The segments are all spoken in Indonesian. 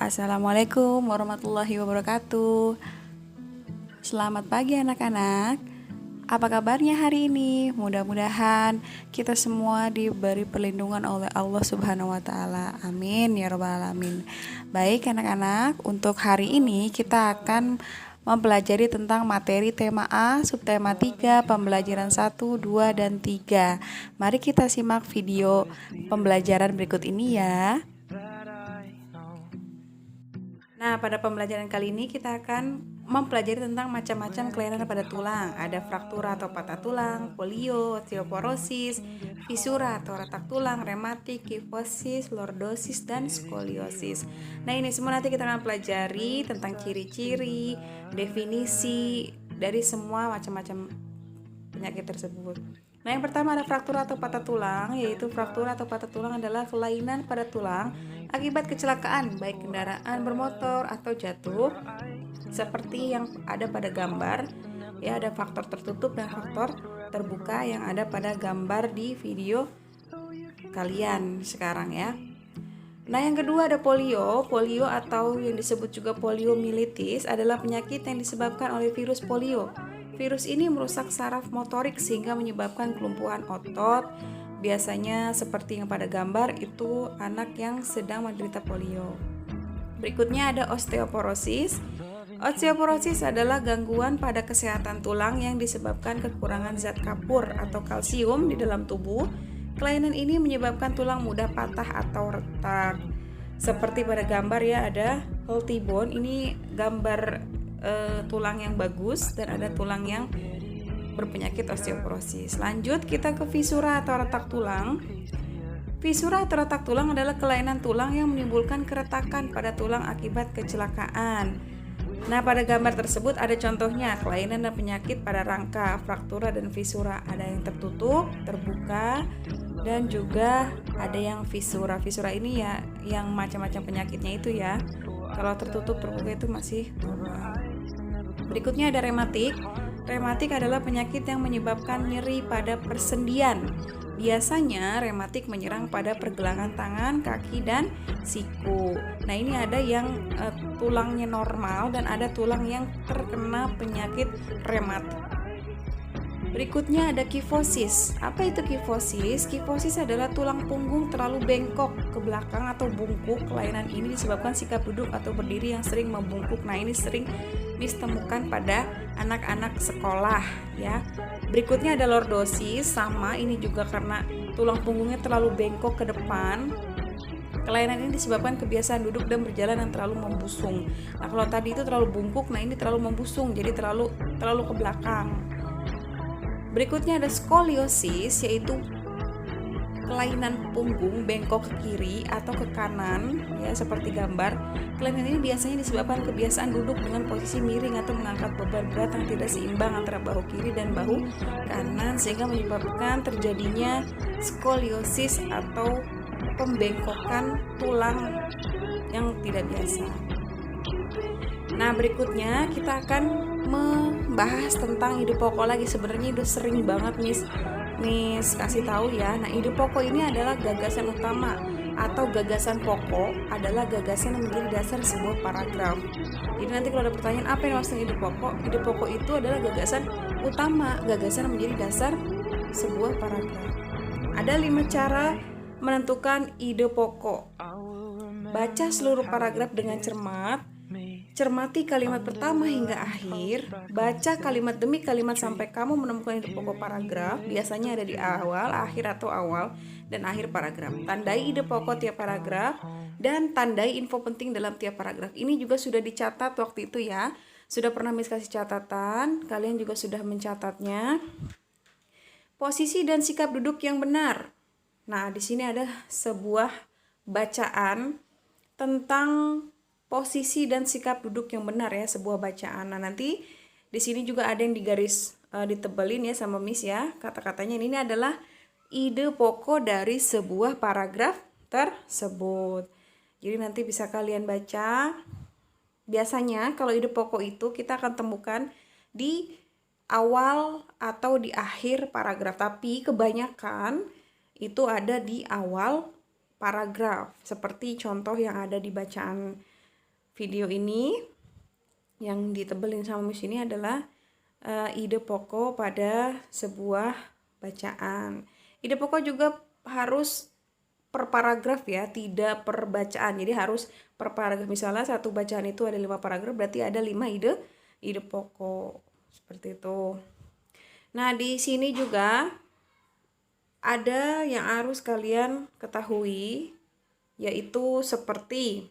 Assalamualaikum warahmatullahi wabarakatuh. Selamat pagi anak-anak. Apa kabarnya hari ini? Mudah-mudahan kita semua diberi perlindungan oleh Allah Subhanahu wa taala. Amin ya rabbal alamin. Baik anak-anak, untuk hari ini kita akan mempelajari tentang materi tema A, subtema 3, pembelajaran 1, 2, dan 3. Mari kita simak video pembelajaran berikut ini ya. Nah, pada pembelajaran kali ini kita akan mempelajari tentang macam-macam kelainan pada tulang. Ada fraktura atau patah tulang, polio, osteoporosis, fisura atau retak tulang, rematik, kifosis, lordosis, dan skoliosis. Nah, ini semua nanti kita akan pelajari tentang ciri-ciri, definisi dari semua macam-macam penyakit tersebut. Nah, yang pertama ada fraktura atau patah tulang, yaitu fraktura atau patah tulang adalah kelainan pada tulang akibat kecelakaan, baik kendaraan bermotor atau jatuh, seperti yang ada pada gambar. Ya, ada faktor tertutup dan faktor terbuka yang ada pada gambar di video kalian sekarang ya. Nah, yang kedua ada polio. Polio atau yang disebut juga poliomyelitis adalah penyakit yang disebabkan oleh virus polio. Virus ini merusak saraf motorik sehingga menyebabkan kelumpuhan otot. Biasanya seperti yang pada gambar itu anak yang sedang menderita polio. Berikutnya ada osteoporosis. Osteoporosis adalah gangguan pada kesehatan tulang yang disebabkan kekurangan zat kapur atau kalsium di dalam tubuh. Kelainan ini menyebabkan tulang mudah patah atau retak. Seperti pada gambar ya, ada healthy bone, ini gambar tulang yang bagus, dan ada tulang yang berpenyakit osteoporosis. Lanjut kita ke fisura atau retak tulang. Fisura atau retak tulang adalah kelainan tulang yang menimbulkan keretakan pada tulang akibat kecelakaan. Nah, pada gambar tersebut ada contohnya kelainan dan penyakit pada rangka, fraktura dan fisura. Ada yang tertutup, terbuka, dan juga ada yang fisura. Fisura ini ya yang macam-macam penyakitnya itu ya. Kalau tertutup, terbuka itu masih normal. Berikutnya ada rematik. Rematik adalah penyakit yang menyebabkan nyeri pada persendian. Biasanya rematik menyerang pada pergelangan tangan, kaki, dan siku. Nah, ini ada yang tulangnya normal dan ada tulang yang terkena penyakit rematik. Berikutnya ada kifosis. Apa itu kifosis? Kifosis adalah tulang punggung terlalu bengkok ke belakang atau bungkuk. Kelainan ini disebabkan sikap duduk atau berdiri yang sering membungkuk. Nah, ini sering ditemukan pada anak-anak sekolah ya. Berikutnya ada lordosis, sama ini juga karena tulang punggungnya terlalu bengkok ke depan. Kelainan ini disebabkan kebiasaan duduk dan berjalan yang terlalu membusung. Nah, kalau tadi itu terlalu bungkuk, nah ini terlalu membusung, jadi terlalu ke belakang. Berikutnya ada skoliosis, yaitu kelainan punggung bengkok ke kiri atau ke kanan ya, seperti gambar. Kelainan ini biasanya disebabkan kebiasaan duduk dengan posisi miring atau mengangkat beban berat yang tidak seimbang antara bahu kiri dan bahu kanan, sehingga menyebabkan terjadinya skoliosis atau pembengkokan tulang yang tidak biasa. Nah, berikutnya kita akan membahas tentang ide pokok lagi. Sebenarnya udah sering banget Miss kasih tahu ya. Nah, ide pokok ini adalah gagasan utama atau gagasan pokok, adalah gagasan yang menjadi dasar sebuah paragraf. Jadi nanti kalau ada pertanyaan apa yang maksudnya ide pokok itu adalah gagasan utama, gagasan yang menjadi dasar sebuah paragraf. Ada 5 cara menentukan ide pokok. Baca seluruh paragraf dengan cermat. Cermati kalimat pertama hingga akhir. Baca kalimat demi kalimat sampai kamu menemukan ide pokok paragraf. Biasanya ada di awal, akhir, atau awal dan akhir paragraf. Tandai ide pokok tiap paragraf dan tandai info penting dalam tiap paragraf. Ini juga sudah dicatat waktu itu ya. Sudah pernah Miss kasih catatan. Kalian juga sudah mencatatnya. Posisi dan sikap duduk yang benar. Nah, di sini ada sebuah bacaan tentang posisi dan sikap duduk yang benar ya, sebuah bacaan. Nah, nanti di sini juga ada yang digaris ditebelin ya sama Miss ya. Kata-katanya ini adalah ide pokok dari sebuah paragraf tersebut. Jadi nanti bisa kalian baca. Biasanya kalau ide pokok itu kita akan temukan di awal atau di akhir paragraf, tapi kebanyakan itu ada di awal paragraf, seperti contoh yang ada di bacaan video ini yang ditebelin sama Miss ini adalah ide pokok pada sebuah bacaan. Ide pokok juga harus per paragraf ya, tidak per bacaan. Jadi harus per paragraf. Misalnya satu bacaan itu ada 5 paragraf, berarti ada 5 ide pokok. Seperti itu. Nah, di sini juga ada yang harus kalian ketahui, yaitu seperti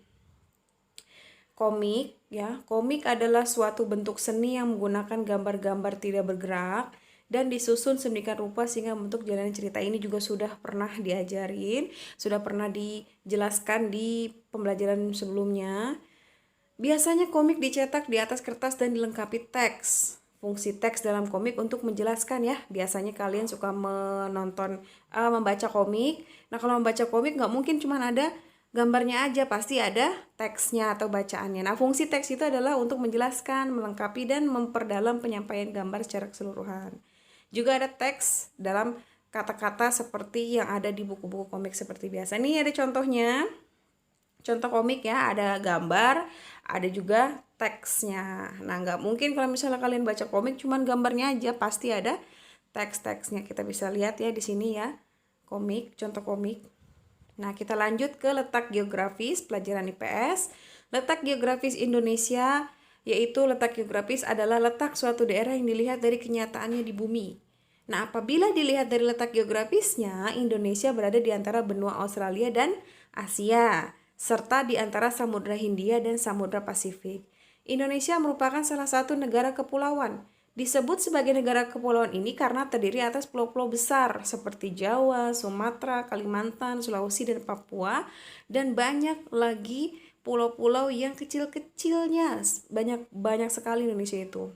komik ya. Komik adalah suatu bentuk seni yang menggunakan gambar-gambar tidak bergerak dan disusun sedemikian rupa sehingga bentuk jalan cerita. Ini juga sudah pernah diajarin, sudah pernah dijelaskan di pembelajaran sebelumnya. Biasanya komik dicetak di atas kertas dan dilengkapi teks. Fungsi teks dalam komik untuk menjelaskan ya. Biasanya kalian suka membaca komik. Nah, kalau membaca komik nggak mungkin cuma ada gambarnya aja, pasti ada teksnya atau bacaannya. Nah, fungsi teks itu adalah untuk menjelaskan, melengkapi, dan memperdalam penyampaian gambar secara keseluruhan. Juga ada teks dalam kata-kata seperti yang ada di buku-buku komik seperti biasa. Ini ada contohnya. Contoh komik ya, ada gambar, ada juga teksnya. Nah, nggak mungkin kalau misalnya kalian baca komik cuman gambarnya aja, pasti ada teks-teksnya. Kita bisa lihat ya di sini ya, komik, contoh komik. Nah, kita lanjut ke letak geografis pelajaran IPS. Letak geografis Indonesia, yaitu letak geografis adalah letak suatu daerah yang dilihat dari kenyataannya di bumi. Nah, apabila dilihat dari letak geografisnya, Indonesia berada di antara benua Australia dan Asia, serta di antara Samudra Hindia dan Samudra Pasifik. Indonesia merupakan salah satu negara kepulauan. Disebut sebagai negara kepulauan ini karena terdiri atas pulau-pulau besar seperti Jawa, Sumatera, Kalimantan, Sulawesi, dan Papua, dan banyak lagi pulau-pulau yang kecil-kecilnya. Banyak sekali Indonesia itu.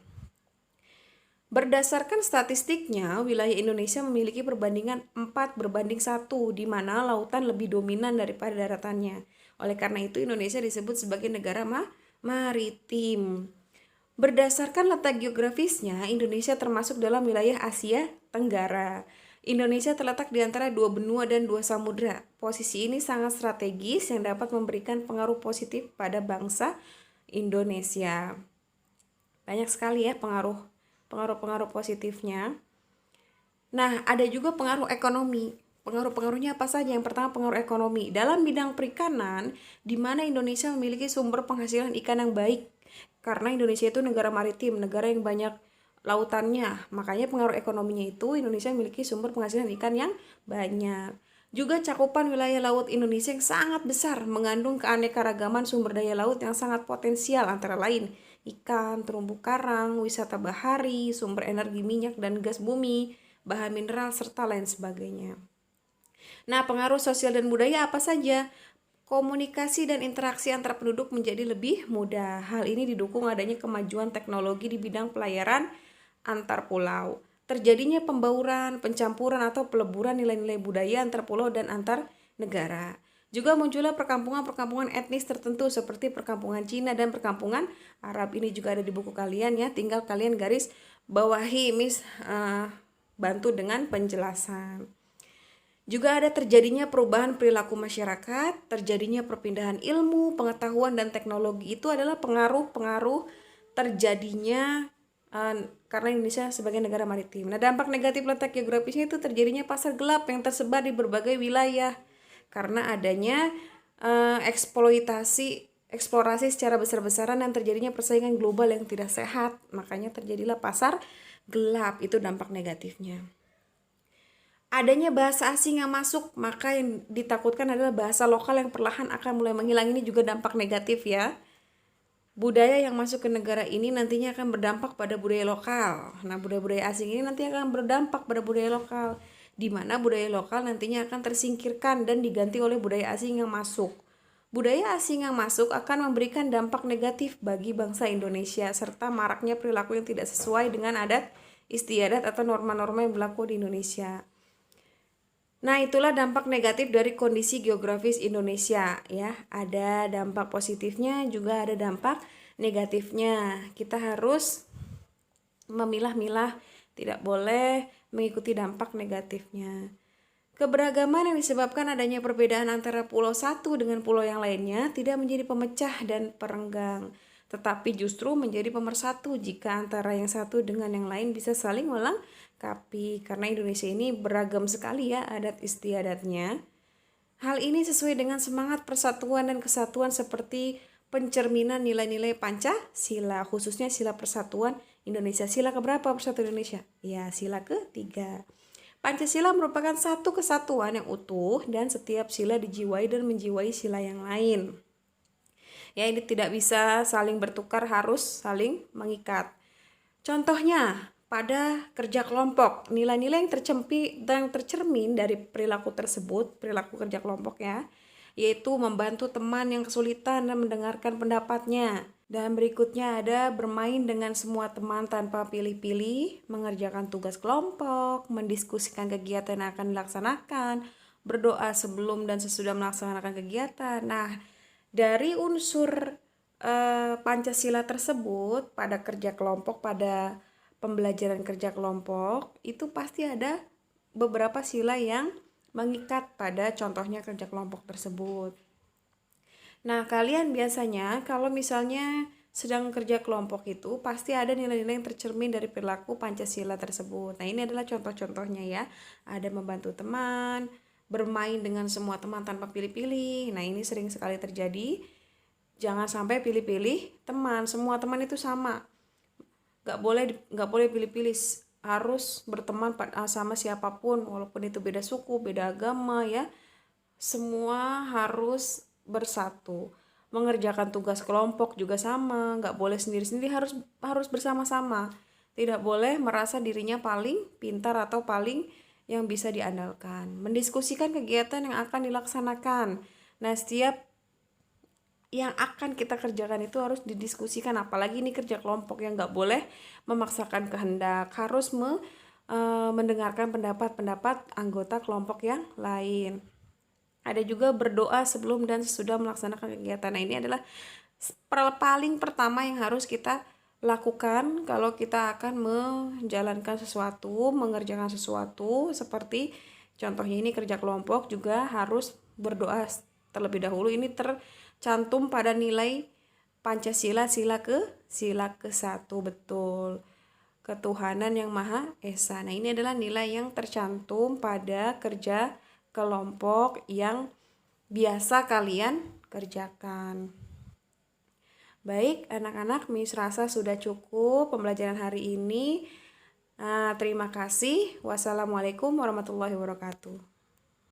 Berdasarkan statistiknya, wilayah Indonesia memiliki perbandingan 4:1, di mana lautan lebih dominan daripada daratannya. Oleh karena itu, Indonesia disebut sebagai negara maritim. Berdasarkan letak geografisnya, Indonesia termasuk dalam wilayah Asia Tenggara. Indonesia terletak di antara 2 benua dan 2 samudra. Posisi ini sangat strategis yang dapat memberikan pengaruh positif pada bangsa Indonesia. Banyak sekali ya pengaruh positifnya. Nah, ada juga pengaruh ekonomi. Pengaruh-pengaruhnya apa saja? Yang pertama, pengaruh ekonomi. Dalam bidang perikanan, di mana Indonesia memiliki sumber penghasilan ikan yang baik. Karena Indonesia itu negara maritim, negara yang banyak lautannya. Makanya pengaruh ekonominya itu Indonesia memiliki sumber penghasilan ikan yang banyak. Juga cakupan wilayah laut Indonesia yang sangat besar, mengandung keanekaragaman sumber daya laut yang sangat potensial, antara lain ikan, terumbu karang, wisata bahari, sumber energi minyak dan gas bumi, bahan mineral, serta lain sebagainya. Nah, pengaruh sosial dan budaya apa saja? Komunikasi dan interaksi antar penduduk menjadi lebih mudah. Hal ini didukung adanya kemajuan teknologi di bidang pelayaran antar pulau. Terjadinya pembauran, pencampuran atau peleburan nilai-nilai budaya antar pulau dan antar negara. Juga muncullah perkampungan-perkampungan etnis tertentu seperti perkampungan Cina dan perkampungan Arab. Ini juga ada di buku kalian ya, tinggal kalian garis bawahi, Miss bantu dengan penjelasan. Juga ada terjadinya perubahan perilaku masyarakat, terjadinya perpindahan ilmu, pengetahuan, dan teknologi. Itu adalah pengaruh-pengaruh terjadinya karena Indonesia sebagai negara maritim. Nah, dampak negatif letak geografisnya itu terjadinya pasar gelap yang tersebar di berbagai wilayah karena adanya eksplorasi secara besar-besaran dan terjadinya persaingan global yang tidak sehat. Makanya terjadilah pasar gelap, itu dampak negatifnya. Adanya bahasa asing yang masuk, maka yang ditakutkan adalah bahasa lokal yang perlahan akan mulai menghilang. Ini juga dampak negatif ya. Budaya yang masuk ke negara ini nantinya akan berdampak pada budaya lokal. Nah, budaya-budaya asing ini nanti akan berdampak pada budaya lokal, di mana budaya lokal nantinya akan tersingkirkan dan diganti oleh budaya asing yang masuk. Budaya asing yang masuk akan memberikan dampak negatif bagi bangsa Indonesia, serta maraknya perilaku yang tidak sesuai dengan adat istiadat atau norma-norma yang berlaku di Indonesia. Nah, itulah dampak negatif dari kondisi geografis Indonesia ya. Ada dampak positifnya, juga ada dampak negatifnya. Kita harus memilah-milah, tidak boleh mengikuti dampak negatifnya. Keberagaman yang disebabkan adanya perbedaan antara pulau satu dengan pulau yang lainnya tidak menjadi pemecah dan perenggang, tetapi justru menjadi pemersatu jika antara yang satu dengan yang lain bisa saling melengkapi. Karena Indonesia ini beragam sekali ya adat istiadatnya. Hal ini sesuai dengan semangat persatuan dan kesatuan seperti pencerminan nilai-nilai Pancasila, khususnya sila persatuan Indonesia. Sila keberapa persatuan Indonesia? Ya, sila ketiga. Pancasila merupakan satu kesatuan yang utuh dan setiap sila dijiwai dan menjiwai sila yang lain. Ya, ini tidak bisa saling bertukar, harus saling mengikat. Contohnya, pada kerja kelompok, nilai-nilai yang tercermin dari perilaku tersebut, perilaku kerja kelompok ya, yaitu membantu teman yang kesulitan dan mendengarkan pendapatnya. Dan berikutnya ada bermain dengan semua teman tanpa pilih-pilih, mengerjakan tugas kelompok, mendiskusikan kegiatan yang akan dilaksanakan, berdoa sebelum dan sesudah melaksanakan kegiatan. Nah, dari unsur Pancasila tersebut pada kerja kelompok, pada pembelajaran kerja kelompok, itu pasti ada beberapa sila yang mengikat pada contohnya kerja kelompok tersebut. Nah, kalian biasanya kalau misalnya sedang kerja kelompok itu pasti ada nilai-nilai yang tercermin dari perilaku Pancasila tersebut. Nah, ini adalah contoh-contohnya ya. Ada membantu teman, bermain dengan semua teman tanpa pilih-pilih. Nah, ini sering sekali terjadi. Jangan sampai pilih-pilih teman. Semua teman itu sama. Gak boleh pilih-pilih. Harus berteman sama siapapun, walaupun itu beda suku, beda agama ya. Semua harus bersatu. Mengerjakan tugas kelompok juga sama, nggak boleh sendiri-sendiri, harus bersama-sama. Tidak boleh merasa dirinya paling pintar atau paling yang bisa diandalkan. Mendiskusikan kegiatan yang akan dilaksanakan. Nah, setiap yang akan kita kerjakan itu harus didiskusikan, apalagi ini kerja kelompok yang nggak boleh memaksakan kehendak, harus mendengarkan pendapat-pendapat anggota kelompok yang lain. Ada juga berdoa sebelum dan sesudah melaksanakan kegiatan. Nah, ini adalah paling pertama yang harus kita lakukan kalau kita akan menjalankan sesuatu, mengerjakan sesuatu, seperti contohnya ini kerja kelompok juga harus berdoa terlebih dahulu. Ini tercantum pada nilai Pancasila sila ke-1, betul. Ketuhanan yang Maha Esa. Nah, ini adalah nilai yang tercantum pada kerja kelompok yang biasa kalian kerjakan. Baik, anak-anak, Miss rasa sudah cukup pembelajaran hari ini. Terima kasih. Wassalamualaikum warahmatullahi wabarakatuh.